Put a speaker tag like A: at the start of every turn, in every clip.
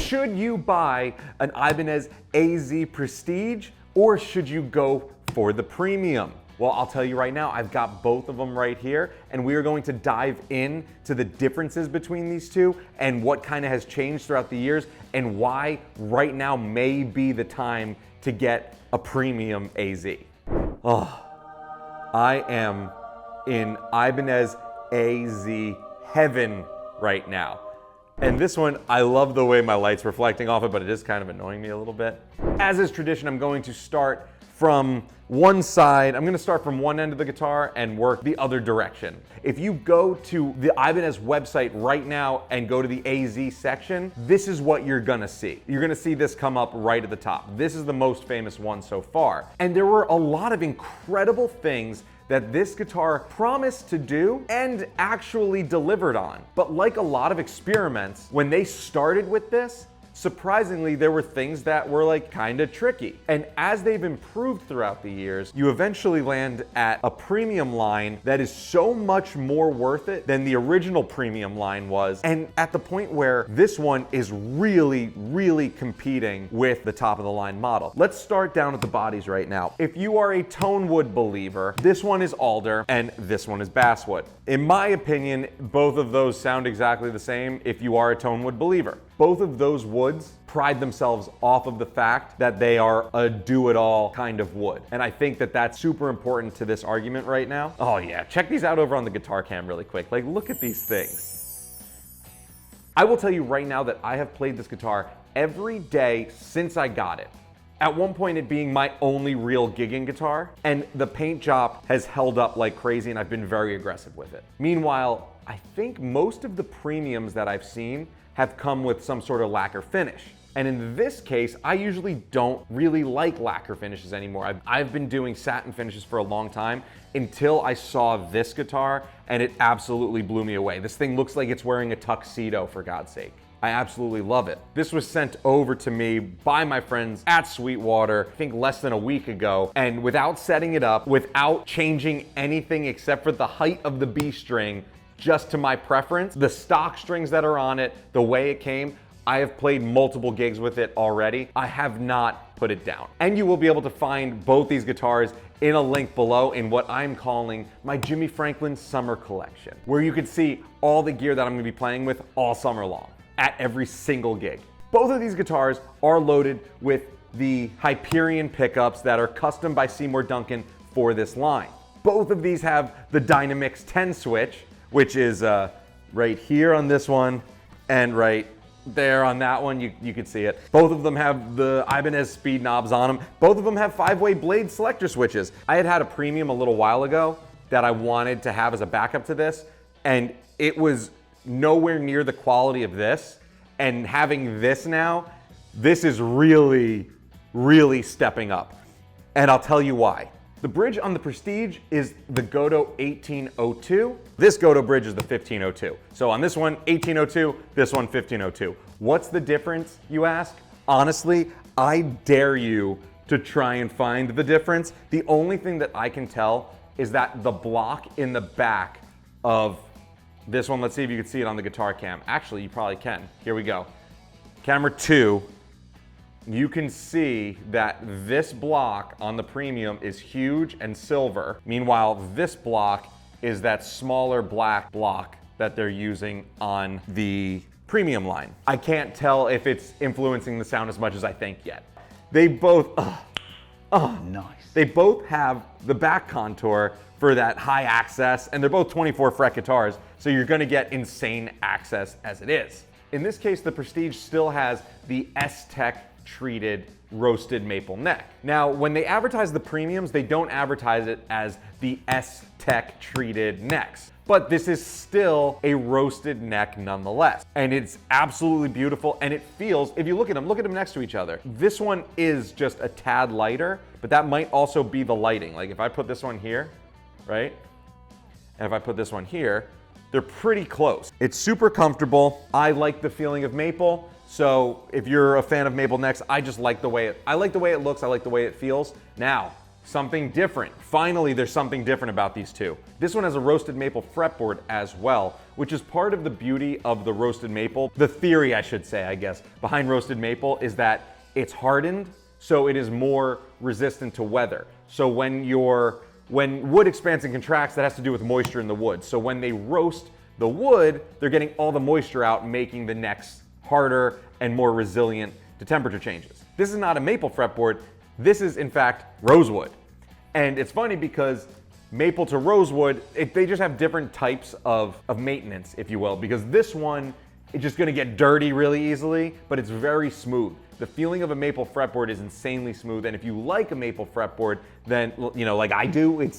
A: Should you buy an Ibanez AZ Prestige or should you go for the Premium? Well, I'll tell you right now, I've got both of them right here, and we are going to dive in to the differences between these two and what kind of has changed throughout the years and why right now may be the time to get a Premium AZ. Oh, I am in Ibanez AZ heaven right now. And this one, I love the way my light's reflecting off it, but it is kind of annoying me a little bit. As is tradition, I'm going to start from one side. I'm gonna start from one end of the guitar and work the other direction. If you go to the Ibanez website right now and go to the AZ section, this is what you're gonna see. You're gonna see this come up right at the top. This is the most famous one so far. And there were a lot of incredible things that this guitar promised to do and actually delivered on. But like a lot of experiments, when they started with this, surprisingly, there were things that were like kind of tricky. And as they've improved throughout the years, you eventually land at a premium line that is so much more worth it than the original premium line was. And at the point where this one is really, really competing with the top of the line model. Let's start down at the bodies right now. If you are a tone wood believer, this one is alder and this one is basswood. In my opinion, both of those sound exactly the same if you are a tone wood believer. Both of those woods pride themselves off of the fact that they are a do-it-all kind of wood. And I think that that's super important to this argument right now. Oh yeah, check these out over on the guitar cam really quick. Like, look at these things. I will tell you right now that I have played this guitar every day since I got it. At one point it being my only real gigging guitar, and the paint job has held up like crazy and I've been very aggressive with it. Meanwhile, I think most of the premiums that I've seen have come with some sort of lacquer finish. And in this case, I usually don't really like lacquer finishes anymore. I've been doing satin finishes for a long time until I saw this guitar and it absolutely blew me away. This thing looks like it's wearing a tuxedo, for God's sake. I absolutely love it. This was sent over to me by my friends at Sweetwater, I think less than a week ago, and without setting it up, without changing anything except for the height of the B string, just to my preference, the stock strings that are on it, the way it came, I have played multiple gigs with it already. I have not put it down. And you will be able to find both these guitars in a link below in what I'm calling my Jimmy Franklin Summer Collection, where you can see all the gear that I'm gonna be playing with all summer long at every single gig. Both of these guitars are loaded with the Hyperion pickups that are custom by Seymour Duncan for this line. Both of these have the Dynamix 10 switch, which is right here on this one and right there on that one. You can see it. Both of them have the Ibanez speed knobs on them. Both of them have 5-way blade selector switches. I had a Premium a little while ago that I wanted to have as a backup to this, and it was nowhere near the quality of this. And having this now, this is really, really stepping up. And I'll tell you why. The bridge on the Prestige is the Godot 1802. This Godot bridge is the 1502. So on this one, 1802, this one, 1502. What's the difference, you ask? Honestly, I dare you to try and find the difference. The only thing that I can tell is that the block in the back of this one, let's see if you can see it on the guitar cam. Actually, you probably can. Here we go. Camera 2. You can see that this block on the Premium is huge and silver. Meanwhile, this block is that smaller black block that they're using on the Premium line. I can't tell if it's influencing the sound as much as I think yet. They both,
B: nice.
A: They both have the back contour for that high access, and they're both 24 fret guitars, so you're gonna get insane access as it is. In this case, the Prestige still has the S-Tech treated roasted maple neck. Now, when they advertise the Premiums, they don't advertise it as the S-Tech treated necks. But this is still a roasted neck nonetheless. And it's absolutely beautiful, and it feels, if you look at them next to each other. This one is just a tad lighter, but that might also be the lighting. Like if I put this one here, right? And if I put this one here, they're pretty close. It's super comfortable. I like the feeling of maple. So if you're a fan of maple necks, I just like the way it looks, I like the way it feels. Now, something different. Finally, there's something different about these two. This one has a roasted maple fretboard as well, which is part of the beauty of the roasted maple. The theory, I should say, I guess, behind roasted maple is that it's hardened, so it is more resistant to weather. So when wood expands and contracts, that has to do with moisture in the wood. So when they roast the wood, they're getting all the moisture out, making the necks harder and more resilient to temperature changes. This is not a maple fretboard. This is, in fact, rosewood. And it's funny because maple to rosewood, they just have different types of maintenance, if you will, because this one is just gonna get dirty really easily, but it's very smooth. The feeling of a maple fretboard is insanely smooth, and if you like a maple fretboard, then, you know, like I do,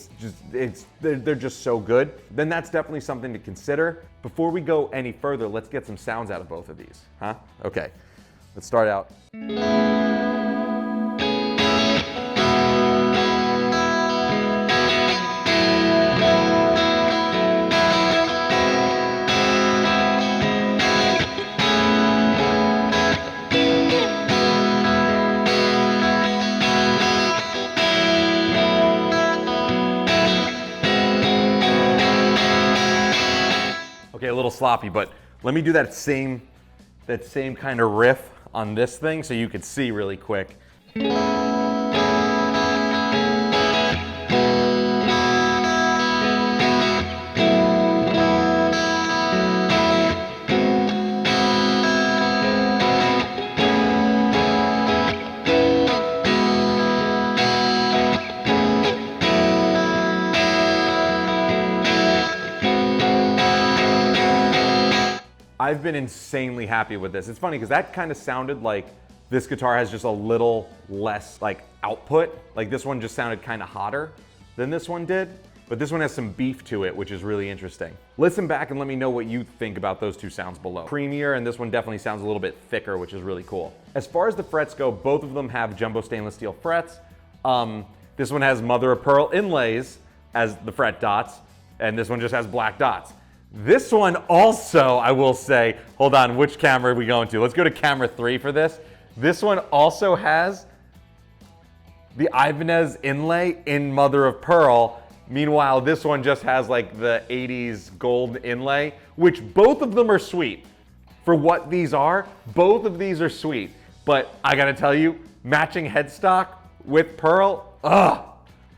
A: they're just so good, then that's definitely something to consider. Before we go any further, let's get some sounds out of both of these, huh? Okay, let's start out. Okay, a little sloppy, but let me do that same kind of riff on this thing so you could see really quick. I've been insanely happy with this. It's funny because that kind of sounded like this guitar has just a little less like output. Like this one just sounded kind of hotter than this one did, but this one has some beef to it, which is really interesting. Listen back and let me know what you think about those two sounds below. Creamier, and this one definitely sounds a little bit thicker, which is really cool. As far as the frets go, both of them have jumbo stainless steel frets. This one has mother of pearl inlays as the fret dots, and this one just has black dots. This one also, I will say, hold on, which camera are we going to? Let's go to camera 3 for this. This one also has the Ibanez inlay in mother of pearl. Meanwhile, this one just has like the 80s gold inlay, which both of them are sweet. For what these are, both of these are sweet. But I gotta tell you, matching headstock with pearl, ugh.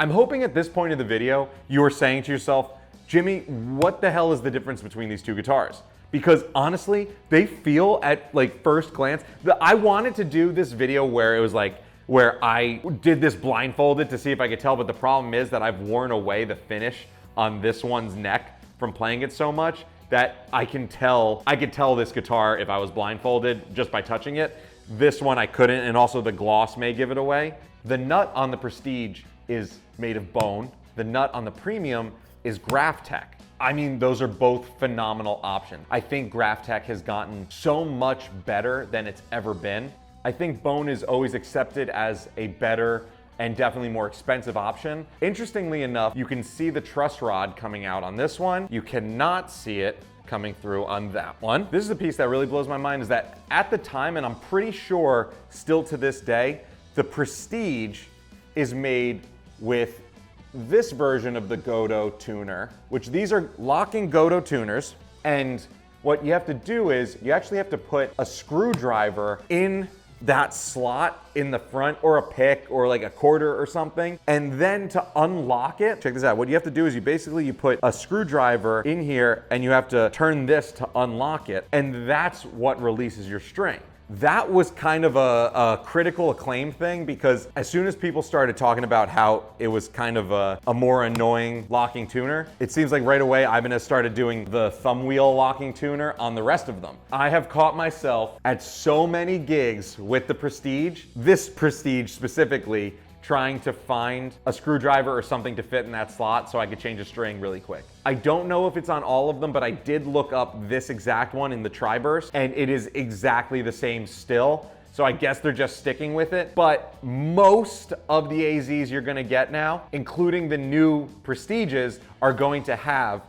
A: I'm hoping at this point of the video, you are saying to yourself, Jimmy, what the hell is the difference between these two guitars? Because honestly, they feel at like first glance, I wanted to do this video where it was like, where I did this blindfolded to see if I could tell, but the problem is that I've worn away the finish on this one's neck from playing it so much that I could tell this guitar if I was blindfolded just by touching it. This one I couldn't, and also the gloss may give it away. The nut on the Prestige is made of bone. The nut on the Premium is Graphtec. I mean, those are both phenomenal options. I think Graphtec has gotten so much better than it's ever been. I think bone is always accepted as a better and definitely more expensive option. Interestingly enough, you can see the truss rod coming out on this one. You cannot see it coming through on that one. This is the piece that really blows my mind, is that at the time, and I'm pretty sure still to this day, the Prestige is made with this version of the Godot tuner, which these are locking Godot tuners. And what you have to do is you actually have to put a screwdriver in that slot in the front, or a pick, or like a quarter or something. And then to unlock it, check this out. What you have to do is you put a screwdriver in here and you have to turn this to unlock it. And that's what releases your string. That was kind of a critical acclaim thing, because as soon as people started talking about how it was kind of a more annoying locking tuner, it seems like right away Ibanez started doing the thumb wheel locking tuner on the rest of them. I have caught myself at so many gigs with the Prestige, this Prestige specifically, trying to find a screwdriver or something to fit in that slot so I could change a string really quick. I don't know if it's on all of them, but I did look up this exact one in the Tri-Burst, and it is exactly the same still. So I guess they're just sticking with it. But most of the AZs you're gonna get now, including the new Prestiges, are going to have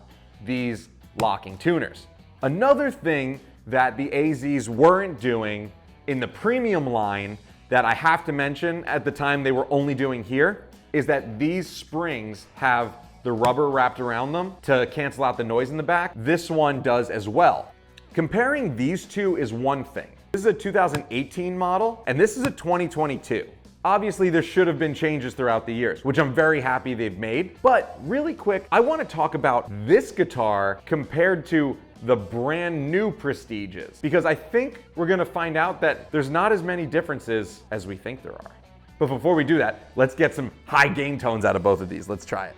A: these locking tuners. Another thing that the AZs weren't doing in the Premium line that I have to mention, at the time they were only doing here, is that these springs have the rubber wrapped around them to cancel out the noise in the back. This one does as well. Comparing these two is one thing. This is a 2018 model, and this is a 2022. Obviously, there should have been changes throughout the years, which I'm very happy they've made. But really quick, I want to talk about this guitar compared to the brand new Prestiges, because I think we're gonna find out that there's not as many differences as we think there are. But before we do that, let's get some high gain tones out of both of these. Let's try it.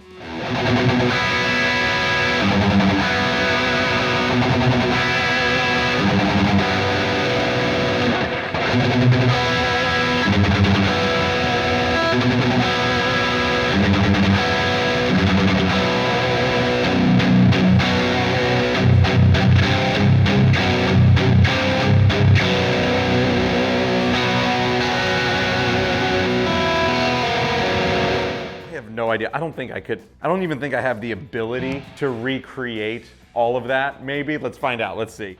A: No idea. I don't even think I have the ability to recreate all of that. Maybe. Let's find out. Let's see.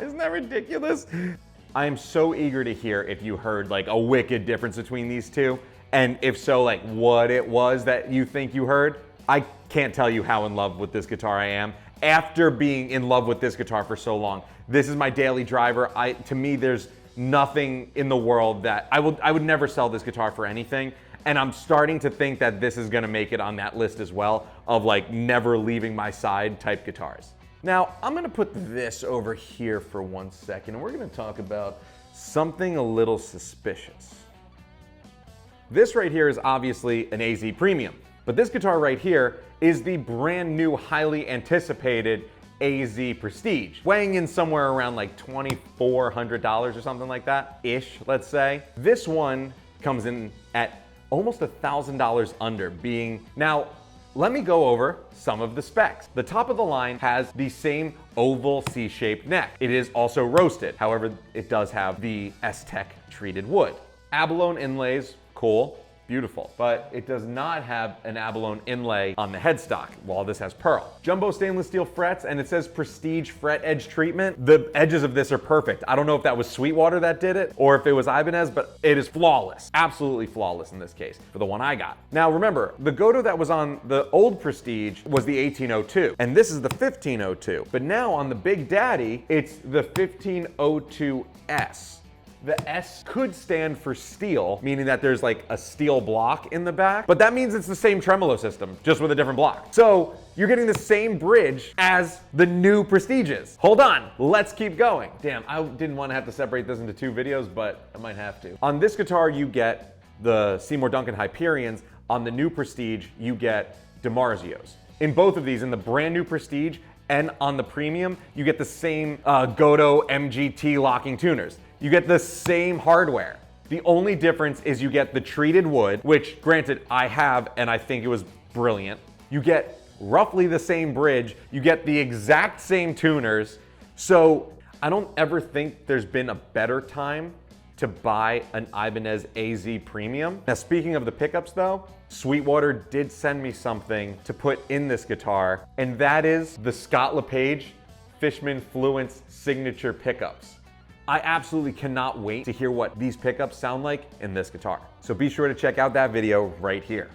A: Isn't that ridiculous? I am so eager to hear if you heard like a wicked difference between these two, and if so, like what it was that you think you heard. I can't tell you how in love with this guitar I am after being in love with this guitar for so long. This is my daily driver. To me, there's nothing in the world that I would never sell this guitar for anything. And I'm starting to think that this is gonna make it on that list as well of like never leaving my side type guitars. Now, I'm gonna put this over here for 1 second, and we're gonna talk about something a little suspicious. This right here is obviously an AZ Premium, but this guitar right here is the brand new, highly anticipated AZ Prestige, weighing in somewhere around like $2,400 or something like that, ish, let's say. This one comes in at almost $1,000 under, being, now, let me go over some of the specs. The top of the line has the same oval C-shaped neck. It is also roasted. However, it does have the S-Tech treated wood. Abalone inlays, cool, beautiful, but it does not have an abalone inlay on the headstock, while this has pearl. Jumbo stainless steel frets, and it says Prestige fret edge treatment. The edges of this are perfect. I don't know if that was Sweetwater that did it, or if it was Ibanez, but it is flawless. Absolutely flawless in this case, for the one I got. Now remember, the Goto that was on the old Prestige was the 1802, and this is the 1502. But now on the Big Daddy, it's the 1502S. The S could stand for steel, meaning that there's like a steel block in the back, but that means it's the same tremolo system, just with a different block. So you're getting the same bridge as the new Prestiges. Hold on, let's keep going. Damn, I didn't want to have to separate this into 2 videos, but I might have to. On this guitar, you get the Seymour Duncan Hyperions. On the new Prestige, you get DiMarzios. In both of these, in the brand new Prestige and on the Premium, you get the same Goto MGT locking tuners. You get the same hardware. The only difference is you get the treated wood, which granted I have, and I think it was brilliant. You get roughly the same bridge. You get the exact same tuners. So I don't ever think there's been a better time to buy an Ibanez AZ Premium. Now, speaking of the pickups though, Sweetwater did send me something to put in this guitar, and that is the Scott LePage Fishman Fluence signature pickups. I absolutely cannot wait to hear what these pickups sound like in this guitar. So be sure to check out that video right here.